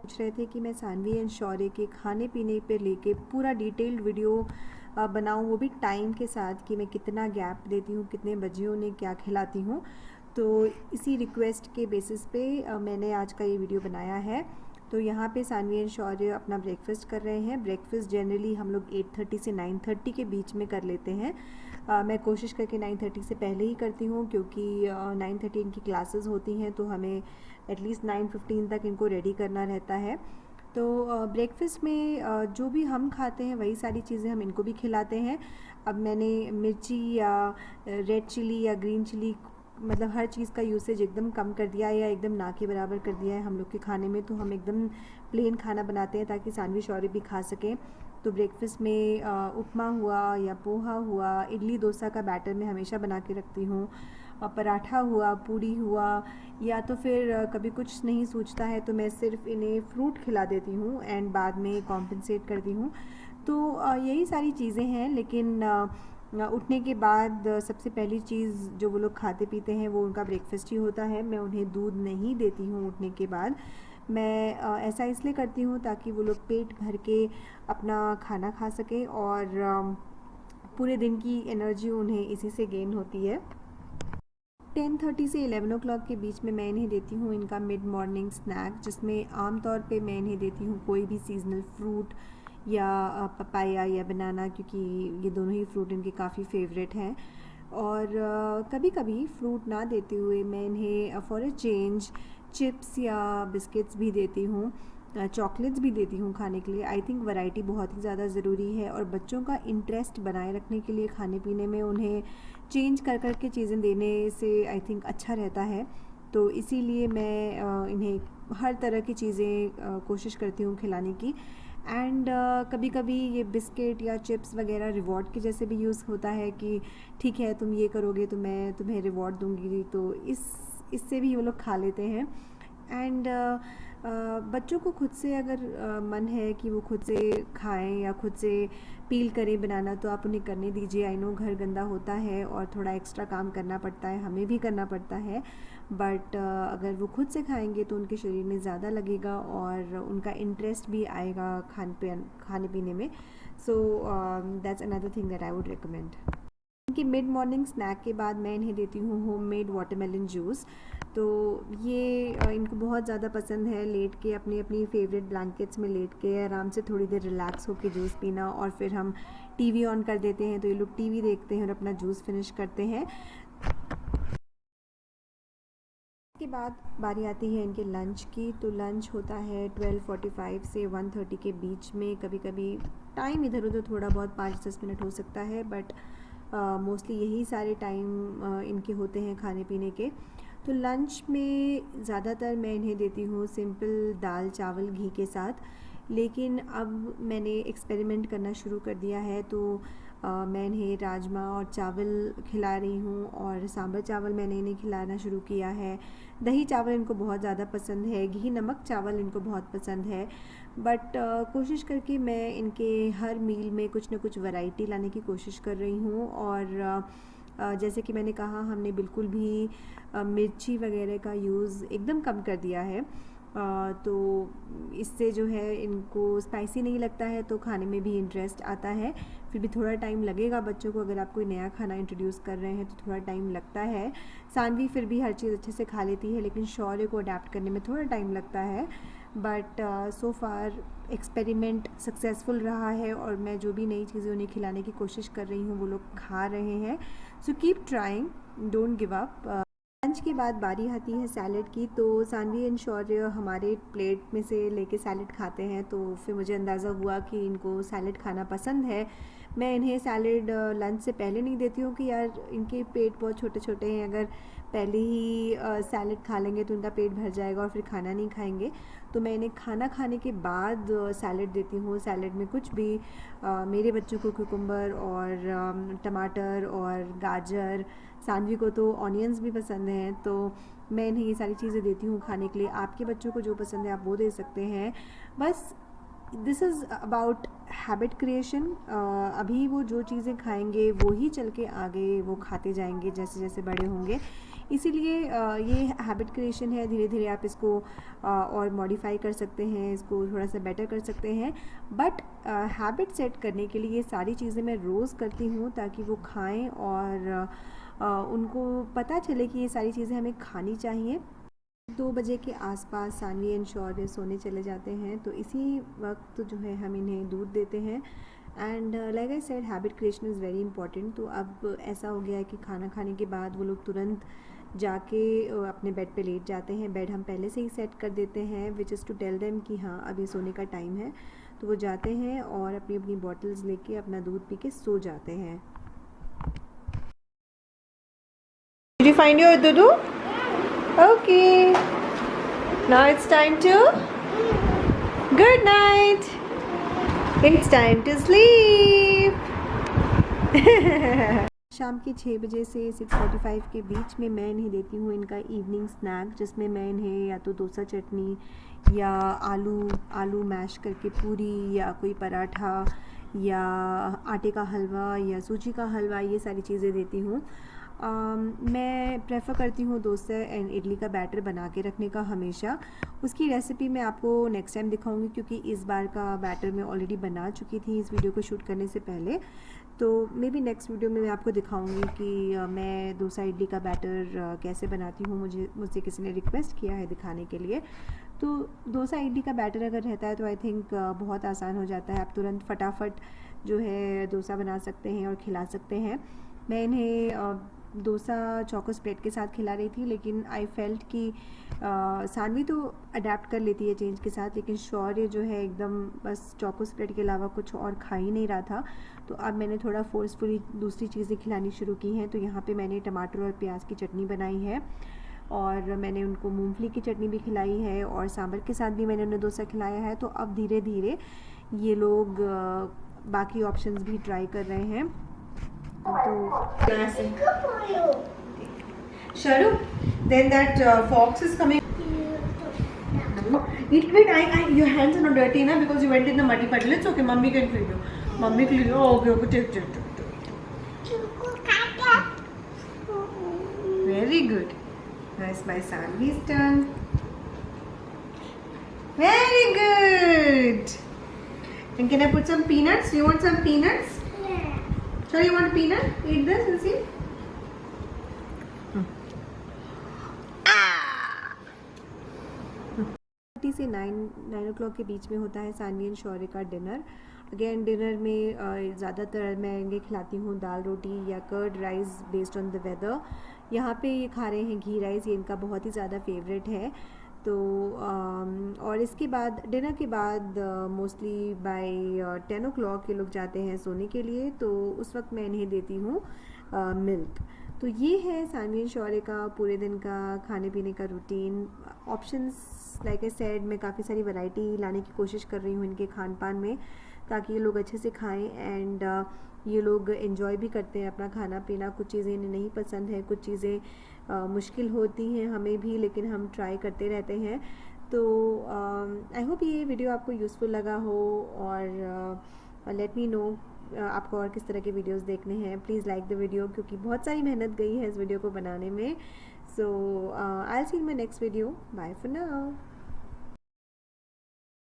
पूछ रहे थे कि मैं सानवी एंड शौर्य के खाने पीने पे लेके पूरा डिटेल्ड वीडियो बनाऊं, वो भी टाइम के साथ कि मैं कितना गैप देती हूँ, कितने बजे उन्हें क्या खिलाती हूँ। तो इसी रिक्वेस्ट के बेसिस पे मैंने आज का ये वीडियो बनाया है। तो यहाँ पे सानवी एंड शौर्य अपना ब्रेकफास्ट कर रहे हैं। ब्रेकफास्ट जनरली हम लोग 8:30 से 9:30 के बीच में कर लेते हैं। मैं कोशिश करके 9:30 से पहले ही करती हूँ, क्योंकि 9:30 इनकी क्लासेस होती हैं, तो हमें एटलीस्ट 9:15 तक इनको रेडी करना रहता है। तो ब्रेकफास्ट में जो भी हम खाते हैं वही सारी चीज़ें हम इनको भी खिलाते हैं। अब मैंने मिर्ची या रेड चिली या ग्रीन चिली, मतलब हर चीज़ का यूसेज एकदम कम कर दिया है या एकदम ना के बराबर कर दिया है हम लोग के खाने में। तो हम एकदम प्लेन खाना बनाते हैं ताकि सानवी शौर्य भी खा सकें। तो ब्रेकफास्ट में उपमा हुआ या पोहा हुआ, इडली डोसा का बैटर मैं हमेशा बना के रखती हूँ। पराठा हुआ, पूड़ी हुआ, या तो फिर कभी कुछ नहीं सूझता है तो मैं सिर्फ इन्हें फ्रूट खिला देती हूँ एंड बाद में कॉम्पनसेट करती हूँ। तो यही सारी चीज़ें हैं। लेकिन उठने के बाद सबसे पहली चीज़ जो वो लोग खाते पीते हैं वो उनका ब्रेकफास्ट ही होता है। मैं उन्हें दूध नहीं देती हूँ उठने के बाद। मैं ऐसा इसलिए करती हूँ ताकि वो लोग पेट भर के अपना खाना खा सकें और पूरे दिन की एनर्जी उन्हें इसी से गेन होती है। 10:30 से 11 o'clock के बीच में मैं इन्हें देती हूँ इनका मिड मॉर्निंग स्नैक, जिसमें आम तौर पे मैं इन्हें देती हूँ कोई भी सीजनल फ्रूट या पपाया या बनाना, क्योंकि ये दोनों ही फ्रूट इनके काफ़ी फेवरेट हैं। और कभी कभी फ्रूट ना देते हुए मैं इन्हें फॉर अ चेंज चिप्स या बिस्किट्स भी देती हूँ, चॉकलेट्स भी देती हूँ खाने के लिए। आई थिंक वैरायटी बहुत ही ज़्यादा ज़रूरी है, और बच्चों का इंटरेस्ट बनाए रखने के लिए खाने पीने में उन्हें चेंज कर कर के चीज़ें देने से आई थिंक अच्छा रहता है। तो इसीलिए मैं इन्हें हर तरह की चीज़ें कोशिश करती हूँ खिलाने की। एंड कभी कभी ये बिस्किट या चिप्स वगैरह रिवॉर्ड के जैसे भी यूज़ होता है कि ठीक है तुम ये करोगे तो मैं तुम्हें रिवॉर्ड दूंगी, तो इससे भी वो लोग खा लेते हैं। एंड बच्चों को खुद से अगर मन है कि वो खुद से खाएं या खुद से पील करें बनाना, तो आप उन्हें करने दीजिए। आई नो घर गंदा होता है और थोड़ा एक्स्ट्रा काम करना पड़ता है, हमें भी करना पड़ता है, बट अगर वो खुद से खाएंगे तो उनके शरीर में ज़्यादा लगेगा और उनका इंटरेस्ट भी आएगा खाने पीने में। So that's another thing that I would recommend. इनकी मिड मॉर्निंग स्नैक के बाद मैं इन्हें देती हूँ होममेड वाटरमेलन जूस। तो ये इनको बहुत ज़्यादा पसंद है, लेट के अपनी अपनी फेवरेट ब्लैंकेट्स में लेट के आराम से थोड़ी देर रिलैक्स होकर जूस पीना। और फिर हम टीवी ऑन कर देते हैं तो ये लोग टीवी देखते हैं और अपना जूस फिनिश करते हैं। के बाद बारी आती है इनके लंच की। तो लंच होता है 12:45 से 1:30 के बीच में। कभी कभी टाइम इधर उधर थोड़ा बहुत 5-10 मिनट हो सकता है, बट मोस्टली यही सारे टाइम इनके होते हैं खाने पीने के। तो लंच में ज़्यादातर मैं इन्हें देती हूँ सिंपल दाल चावल घी के साथ। लेकिन अब मैंने एक्सपेरिमेंट करना शुरू कर दिया है, तो मैं इन्हें राजमा और चावल खिला रही हूँ, और सांभर चावल मैंने इन्हें खिलाना शुरू किया है। दही चावल इनको बहुत ज़्यादा पसंद है, घी नमक चावल इनको बहुत पसंद है। बट कोशिश करके मैं इनके हर मील में कुछ ना कुछ वैरायटी लाने की कोशिश कर रही हूँ। और जैसे कि मैंने कहा, हमने बिल्कुल भी मिर्ची वगैरह का यूज़ एकदम कम कर दिया है। तो इससे जो है इनको स्पाइसी नहीं लगता है, तो खाने में भी इंटरेस्ट आता है। फिर भी थोड़ा टाइम लगेगा बच्चों को, अगर आप कोई नया खाना इंट्रोड्यूस कर रहे हैं तो थोड़ा टाइम लगता है। सानवी फिर भी हर चीज़ अच्छे से खा लेती है, लेकिन शौर्य को अडेप्ट करने में थोड़ा टाइम लगता है। But so far experiment successful रहा है, और मैं जो भी नई चीज़ें उन्हें खिलाने की कोशिश कर रही हूँ वो लोग खा रहे हैं। So keep trying, don't give up. Lunch के बाद बारी आती है सैलड की। तो सानवी एंड शौर्य हमारे प्लेट में से लेके सैलड खाते हैं, तो फिर मुझे अंदाज़ा हुआ कि इनको सैलड खाना पसंद है। मैं इन्हें सैलड लंच से पहले नहीं देती हूँ कि यार इनके पेट बहुत छोटे छोटे हैं, अगर पहले ही सैलड खा लेंगे तो इनका पेट भर जाएगा और फिर खाना नहीं खाएंगे। तो मैं इन्हें खाना खाने के बाद सैलड देती हूँ। सैलड में कुछ भी मेरे बच्चों को कुकुम्बर और टमाटर और गाजर, सानवी को तो ऑनियंस भी पसंद हैं, तो मैं इन्हें ये सारी चीज़ें देती हूँ खाने के लिए। आपके बच्चों को जो पसंद है आप वो दे सकते हैं। बस this is about habit creation. अभी वो जो चीज़ें खाएंगे वो ही चल के आगे वो खाते जाएंगे जैसे जैसे बड़े होंगे। इसीलिए ये हैबिट क्रिएशन है। धीरे धीरे आप इसको और मॉडिफाई कर सकते हैं, इसको थोड़ा सा बेटर कर सकते हैं। बट हैबिट सेट करने के लिए ये सारी चीज़ें मैं रोज़ करती हूँ ताकि वो खाएं और उनको पता चले कि ये सारी चीज़ें हमें खानी चाहिए। 2 बजे के आसपास सानवी एंड शौर्य सोने चले जाते हैं, तो इसी वक्त जो है हम इन्हें दूध देते हैं। And like I said, habit creation is very important. तो अब ऐसा हो गया है कि खाना खाने के बाद वो लोग तुरंत जाके अपने बेड पे लेट जाते हैं। बेड हम पहले से ही सेट कर देते हैं, which is to tell them कि हाँ अभी सोने का टाइम है। तो वो जाते हैं और अपनी अपनी बॉटल्स लेके अपना दूध पी के सो जाते हैं। Did you find your Dudu? Okay. Now it's time to good night. It's time to sleep. शाम के 6 बजे से 6:45 के बीच में मैं इन्हें देती हूँ इनका इवनिंग स्नैक, जिसमें मैं इन्हें या तो डोसा चटनी या आलू मैश करके पूरी या कोई पराठा या आटे का हलवा या सूजी का हलवा, ये सारी चीज़ें देती हूँ। मैं प्रेफर करती हूँ डोसा एंड इडली का बैटर बना के रखने का हमेशा। उसकी रेसिपी मैं आपको नेक्स्ट टाइम दिखाऊंगी, क्योंकि इस बार का बैटर मैं ऑलरेडी बना चुकी थी इस वीडियो को शूट करने से पहले। तो मे बी नेक्स्ट वीडियो में मैं आपको दिखाऊंगी कि मैं डोसा इडली का बैटर कैसे बनाती हूँ। मुझसे किसी ने रिक्वेस्ट किया है दिखाने के लिए। तो डोसा इडली का बैटर अगर रहता है तो आई थिंक बहुत आसान हो जाता है। आप तुरंत फटाफट जो है डोसा बना सकते हैं और खिला सकते हैं। मैं इन्हें डोसा चौको स्प्रेड के साथ खिला रही थी, लेकिन आई फेल्ट कि सानवी तो अडेप्ट कर लेती है चेंज के साथ, लेकिन शौर्य जो है एकदम बस चौको स्प्रेड के अलावा कुछ और खा ही नहीं रहा था। तो अब मैंने थोड़ा फोर्सफुली दूसरी चीज़ें खिलानी शुरू की हैं। तो यहाँ पे मैंने टमाटर और प्याज की चटनी बनाई है, और मैंने उनको मूंगफली की चटनी भी खिलाई है, और सांभर के साथ भी मैंने उन्हें डोसा खिलाया है। तो अब धीरे धीरे ये लोग बाकी ऑप्शंस भी ट्राई कर रहे हैं। Sharu, then that fox is coming. Wait, your hands are not dirty na, because you went in the muddy puddle. It's okay, mommy can feed you. Mommy clean you. Oh, okay, take. Very good. Now it's my Sanvi's turn. Very good. And can I put some peanuts? You want some peanuts? So you want peanut? Eat this and see. से 9 o'clock के बीच में होता है Saanvi and शौर्य का dinner. Again dinner में ज़्यादातर मैं इन्हें खिलाती हूँ दाल रोटी या curd rice based on the weather. यहाँ पे ये खा रहे हैं घी राइस, ये इनका बहुत ही ज़्यादा फेवरेट है। तो और इसके बाद डिनर के बाद मोस्टली बाय 10 o'clock ये लोग जाते हैं सोने के लिए। तो उस वक्त मैं इन्हें देती हूँ मिल्क। तो ये है सानवी एंड शौर्य का पूरे दिन का खाने पीने का routine. Options like I said, मैं काफ़ी सारी वैरायटी लाने की कोशिश कर रही हूँ इनके खान पान में, ताकि ये लोग अच्छे से खाएं एंड ये लोग एंजॉय भी करते हैं अपना खाना पीना। कुछ चीज़ें इन्हें नहीं पसंद है, कुछ चीज़ें मुश्किल होती हैं हमें भी, लेकिन हम ट्राई करते रहते हैं। तो आई होप ये वीडियो आपको यूज़फुल लगा हो, और लेट मी नो आपको और किस तरह के वीडियोस देखने हैं। प्लीज़ लाइक द वीडियो, क्योंकि बहुत सारी मेहनत गई है इस वीडियो को बनाने में। So I will see you in my next video. Bye for now.